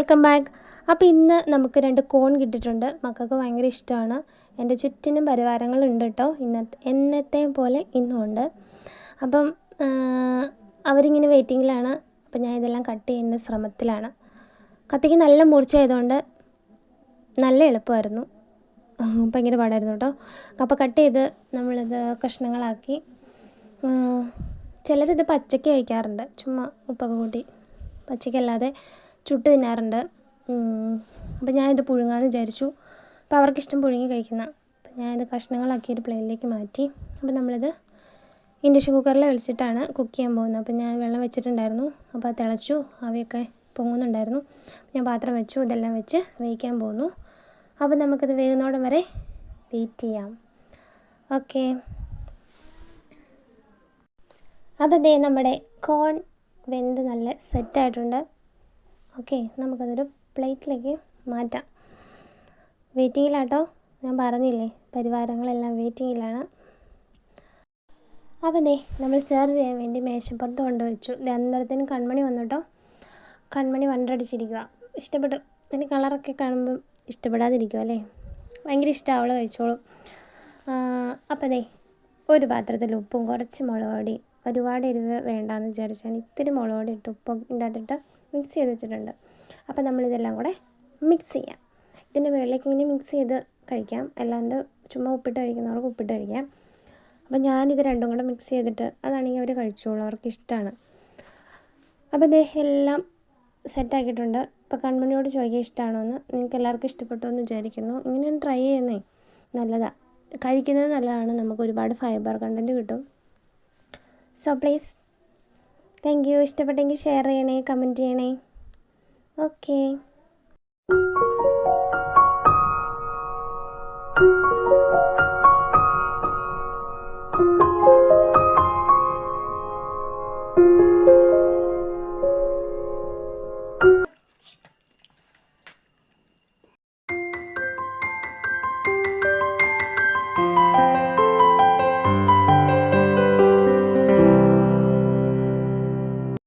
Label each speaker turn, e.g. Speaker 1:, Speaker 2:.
Speaker 1: Welcome back. അപ്പോൾ ഇന്ന് നമുക്ക് 2 കോൺ കിട്ടിയിട്ടുണ്ട്. മക്കൾക്ക് ഭയങ്കര ഇഷ്ടമാണ്. എൻ്റെ ചുറ്റിനും പരിവാരങ്ങളുണ്ട് കേട്ടോ. എന്നത്തെയും പോലെ ഇന്നും ഉണ്ട്. അപ്പം അവരിങ്ങനെ വെയിറ്റിങ്ങിലാണ്. അപ്പം ഞാൻ ഇതെല്ലാം കട്ട് ചെയ്യുന്ന ശ്രമത്തിലാണ്. കത്തിക്ക് നല്ല മൂർച്ചയായതുകൊണ്ട് നല്ല എളുപ്പമായിരുന്നു. ഭയങ്കര പാടായിരുന്നു കേട്ടോ. അപ്പോൾ കട്ട് ചെയ്ത് നമ്മളിത് കഷ്ണങ്ങളാക്കി. ചിലരിത് പച്ചയ്ക്ക് കഴിക്കാറുണ്ട്, ചുമ്മാ ഉപ്പൊക്കെ കൂട്ടി. പച്ചയ്ക്കല്ലാതെ ചുട്ട് തിന്നാറുണ്ട്. അപ്പോൾ ഞാനിത് പുഴുങ്ങാമെന്ന് വിചാരിച്ചു. അപ്പോൾ അവർക്കിഷ്ടം പുഴുങ്ങി കഴിക്കുന്ന. അപ്പോൾ ഞാനിത് കഷ്ണങ്ങളാക്കി ഒരു പ്ലേറ്റിലേക്ക് മാറ്റി. അപ്പോൾ നമ്മളിത് ഇൻഡക്ഷൻ കുക്കറിൽ വെച്ചിട്ടാണ് കുക്ക് ചെയ്യാൻ പോകുന്നത്. അപ്പോൾ ഞാൻ വെള്ളം വെച്ചിട്ടുണ്ടായിരുന്നു. അപ്പോൾ അത് തിളച്ചു, അവയൊക്കെ പൊങ്ങുന്നുണ്ടായിരുന്നു. ഞാൻ പാത്രം വെച്ചു, ഇതെല്ലാം വെച്ച് വേവിക്കാൻ പോകുന്നു. അപ്പോൾ നമുക്കിത് വേകുന്നോടം വരെ വെയിറ്റ് ചെയ്യാം. ഓക്കെ. അപ്പോൾ ദേ നമ്മുടെ കോൺ വെന്ത് നല്ല സെറ്റായിട്ടുണ്ട്. ഓക്കെ, നമുക്കതൊരു പ്ലേറ്റിലേക്ക് മാറ്റാം. വെയിറ്റിങ്ങിലാട്ടോ, ഞാൻ പറഞ്ഞില്ലേ പരിവാരങ്ങളെല്ലാം വെയിറ്റിങ്ങിലാണ്. അപ്പോൾ ദേ നമ്മൾ സെർവ് ചെയ്യാൻ വേണ്ടി മേശപ്പുറത്ത് കൊണ്ടുവച്ചു. അന്നേരത്തേനും കൺമണി വന്നു കേട്ടോ. കൺമണി വണ്ടടിച്ചിരിക്കുക. ഇഷ്ടപ്പെട്ടു. അതിൻ്റെ കളറൊക്കെ കാണുമ്പം ഇഷ്ടപ്പെടാതിരിക്കും അല്ലേ? ഭയങ്കര ഇഷ്ടമാണ്, അവൾ കഴിച്ചോളും. അപ്പോൾ ദേ ഒരു പാത്രത്തിൽ ഉപ്പും കുറച്ച് മുളക് പൊടി, ഒരുപാട് എരിവ് വേണ്ടാന്ന് വിചാരിച്ചാൽ ഇത്തിരി മുളക് പൊടി ഇട്ട് ഉപ്പ് ഇതിനകത്തിട്ട് മിക്സ് ചെയ്ത് വെച്ചിട്ടുണ്ട്. അപ്പോൾ നമ്മളിതെല്ലാം കൂടെ മിക്സ് ചെയ്യാം. ഇതിൻ്റെ മുകളിലേക്ക് ഇങ്ങനെ മിക്സ് ചെയ്ത് കഴിക്കാം. അല്ലാണ്ട് ചുമ്മാ ഉപ്പിട്ട് കഴിക്കുന്നവർക്ക് ഉപ്പിട്ട് കഴിക്കാം. അപ്പോൾ ഞാനിത് രണ്ടും കൂടെ മിക്സ് ചെയ്തിട്ട് അതാണെങ്കിൽ അവർ കഴിച്ചോളൂ, അവർക്ക് ഇഷ്ടമാണ്. അപ്പോൾ ഇത് എല്ലാം സെറ്റാക്കിയിട്ടുണ്ട്. ഇപ്പോൾ കൺമണിയോട് ചോദിക്കാൻ ഇഷ്ടമാണോ എന്ന്. നിങ്ങൾക്ക് എല്ലാവർക്കും ഇഷ്ടപ്പെട്ടു എന്ന് വിചാരിക്കുന്നു. ഇങ്ങനെ ട്രൈ ചെയ്യുന്നേ നല്ലതാണ്. കഴിക്കുന്നത് നല്ലതാണ്. നമുക്ക് ഒരുപാട് ഫൈബർ കണ്ടൻറ്റ് കിട്ടും. So please, thank you. ഇഷ്ടപ്പെട്ടെങ്കിൽ ഷെയർ ചെയ്യണേ, കമൻറ്റ് ചെയ്യണേ. ഓക്കേ.